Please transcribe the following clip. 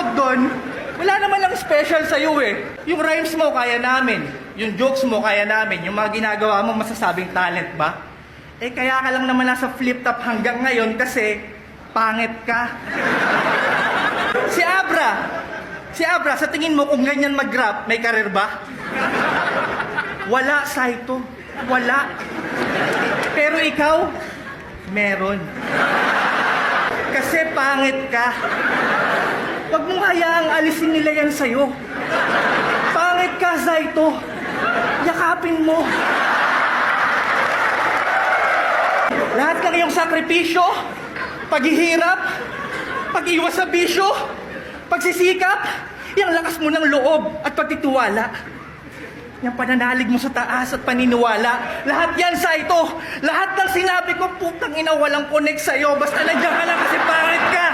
Bukod doon, wala naman lang special sa'yo eh. Yung rhymes mo, kaya namin. Yung jokes mo, kaya namin. Yung mga ginagawa mo, masasabing talent ba? Eh kaya ka lang naman nasa flip top hanggang ngayon kasi pangit ka. Si Abra, sa tingin mo kung ganyan mag-rap, may karir ba? Wala, Saito. Wala. Pero ikaw, meron. Kasi pangit ka. Huwag mong hayaang alisin nila yan sa'yo. Pangit ka, Saito. Yakapin mo. Lahat ng iyong sakripisyo, paghihirap, pag-iwas sa bisyo, pagsisikap, yung lakas mo ng loob at pagtitiwala. Yung pananalig mo sa taas at paniniwala. Lahat yan, Saito. Lahat ng sinabi ko, putang ina, walang connect sa'yo. Basta nandiyan ka lang kasi pangit ka.